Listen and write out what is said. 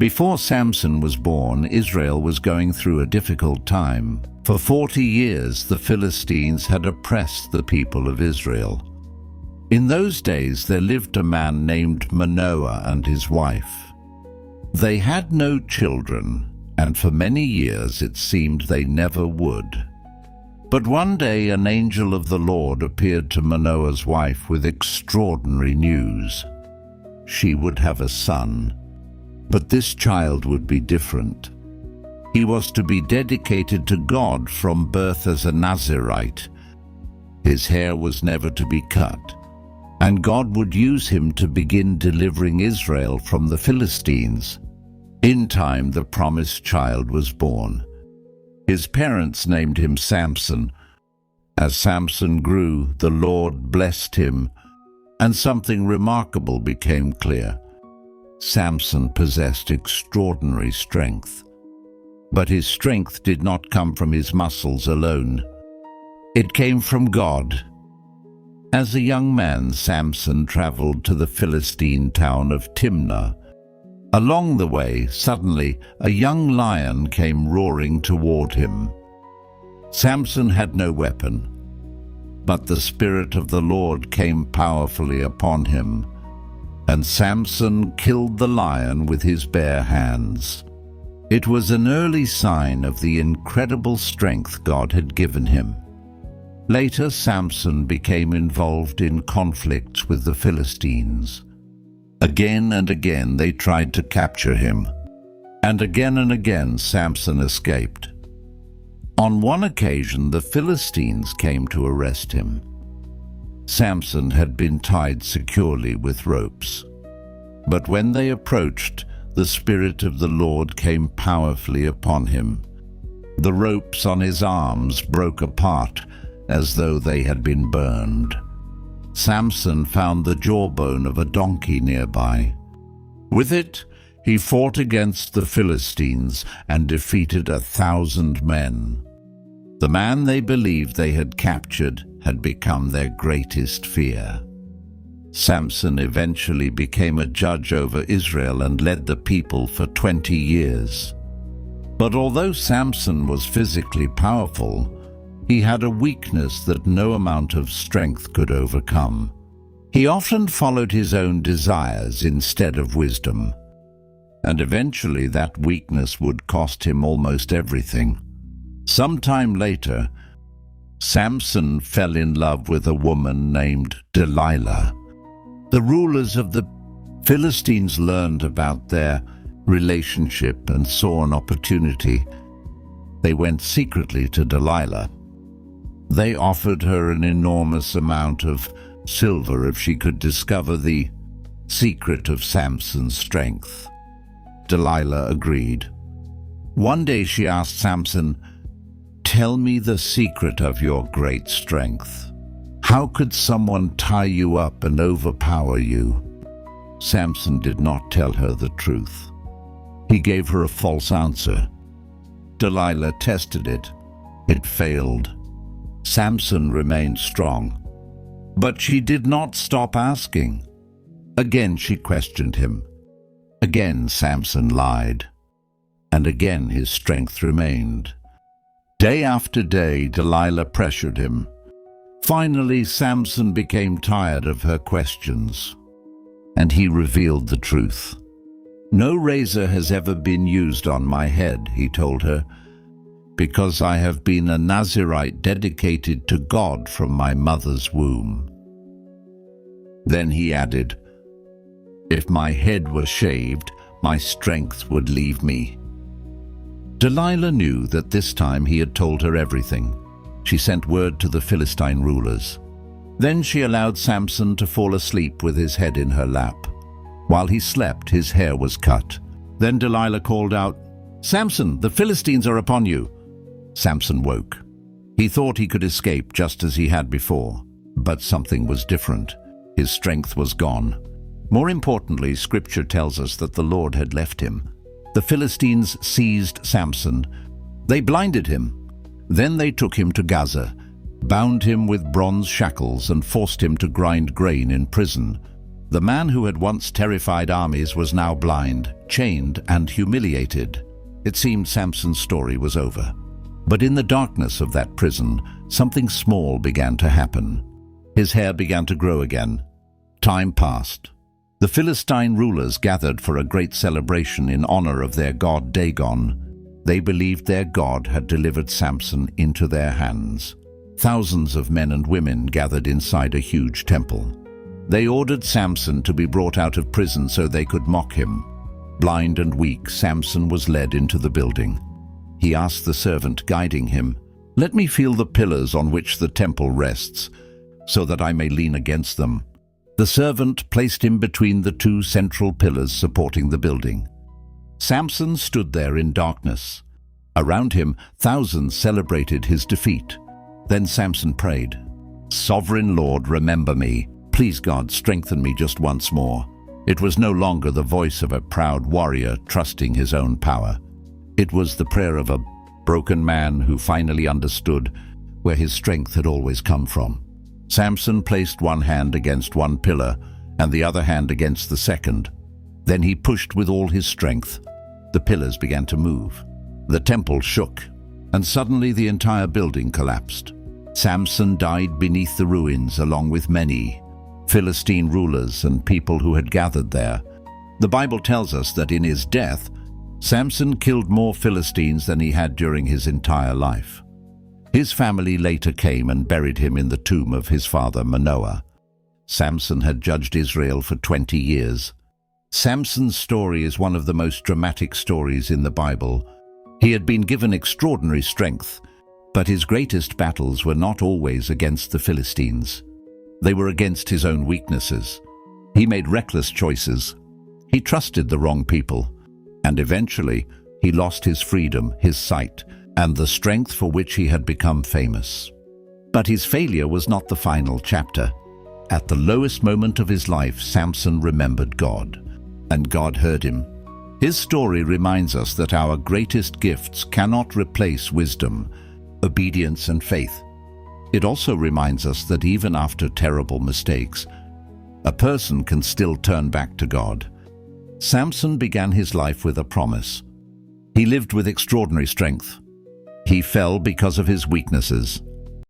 Before Samson was born, Israel was going through a difficult time. For 40 years, the Philistines had oppressed the people of Israel. In those days, there lived a man named Manoah and his wife. They had no children, and for many years it seemed they never would. But one day an angel of the Lord appeared to Manoah's wife with extraordinary news. She would have a son, but this child would be different. He was to be dedicated to God from birth as a Nazirite. His hair was never to be cut, and God would use him to begin delivering Israel from the Philistines. In time, the promised child was born. His parents named him Samson. As Samson grew, the Lord blessed him, and something remarkable became clear. Samson possessed extraordinary strength. But his strength did not come from his muscles alone. It came from God. As a young man, Samson traveled to the Philistine town of Timnah. Along the way, suddenly, a young lion came roaring toward him. Samson had no weapon, but the Spirit of the Lord came powerfully upon him, and Samson killed the lion with his bare hands. It was an early sign of the incredible strength God had given him. Later, Samson became involved in conflicts with the Philistines. Again and again they tried to capture him, and again Samson escaped. On one occasion, the Philistines came to arrest him. Samson had been tied securely with ropes. But when they approached, the Spirit of the Lord came powerfully upon him. The ropes on his arms broke apart as though they had been burned. Samson found the jawbone of a donkey nearby. With it, he fought against the Philistines and defeated 1,000 men. The man they believed they had captured had become their greatest fear. Samson eventually became a judge over Israel and led the people for 20 years. But although Samson was physically powerful, he had a weakness that no amount of strength could overcome. He often followed his own desires instead of wisdom, and eventually that weakness would cost him almost everything. Sometime later, Samson fell in love with a woman named Delilah. The rulers of the Philistines learned about their relationship and saw an opportunity. They went secretly to Delilah. They offered her an enormous amount of silver if she could discover the secret of Samson's strength. Delilah agreed. One day she asked Samson, "Tell me the secret of your great strength. How could someone tie you up and overpower you?" Samson did not tell her the truth. He gave her a false answer. Delilah tested it. It failed. Samson remained strong, but she did not stop asking. Again she questioned him. Again Samson lied, and again his strength remained. Day after day, Delilah pressured him. Finally, Samson became tired of her questions, and he revealed the truth. "No razor has ever been used on my head," he told her, "because I have been a Nazirite dedicated to God from my mother's womb." Then he added, "If my head were shaved, my strength would leave me." Delilah knew that this time he had told her everything. She sent word to the Philistine rulers. Then she allowed Samson to fall asleep with his head in her lap. While he slept, his hair was cut. Then Delilah called out, "Samson, the Philistines are upon you." Samson woke. He thought he could escape just as he had before, but something was different. His strength was gone. More importantly, Scripture tells us that the Lord had left him. The Philistines seized Samson. They blinded him. Then they took him to Gaza, bound him with bronze shackles, and forced him to grind grain in prison. The man who had once terrified armies was now blind, chained, and humiliated. It seemed Samson's story was over. But in the darkness of that prison, something small began to happen. His hair began to grow again. Time passed. The Philistine rulers gathered for a great celebration in honor of their god Dagon. They believed their god had delivered Samson into their hands. Thousands of men and women gathered inside a huge temple. They ordered Samson to be brought out of prison so they could mock him. Blind and weak, Samson was led into the building. He asked the servant guiding him, "Let me feel the pillars on which the temple rests, so that I may lean against them." The servant placed him between the two central pillars supporting the building. Samson stood there in darkness. Around him, thousands celebrated his defeat. Then Samson prayed, "Sovereign Lord, remember me. Please God, strengthen me just once more." It was no longer the voice of a proud warrior trusting his own power. It was the prayer of a broken man who finally understood where his strength had always come from. Samson placed one hand against one pillar and the other hand against the second. Then he pushed with all his strength. The pillars began to move. The temple shook, and suddenly the entire building collapsed. Samson died beneath the ruins along with many Philistine rulers and people who had gathered there. The Bible tells us that in his death, Samson killed more Philistines than he had during his entire life. His family later came and buried him in the tomb of his father Manoah. Samson had judged Israel for 20 years. Samson's story is one of the most dramatic stories in the Bible. He had been given extraordinary strength, but his greatest battles were not always against the Philistines. They were against his own weaknesses. He made reckless choices. He trusted the wrong people. And eventually, he lost his freedom, his sight, and the strength for which he had become famous. But his failure was not the final chapter. At the lowest moment of his life, Samson remembered God, and God heard him. His story reminds us that our greatest gifts cannot replace wisdom, obedience, and faith. It also reminds us that even after terrible mistakes, a person can still turn back to God. Samson began his life with a promise. He lived with extraordinary strength. He fell because of his weaknesses.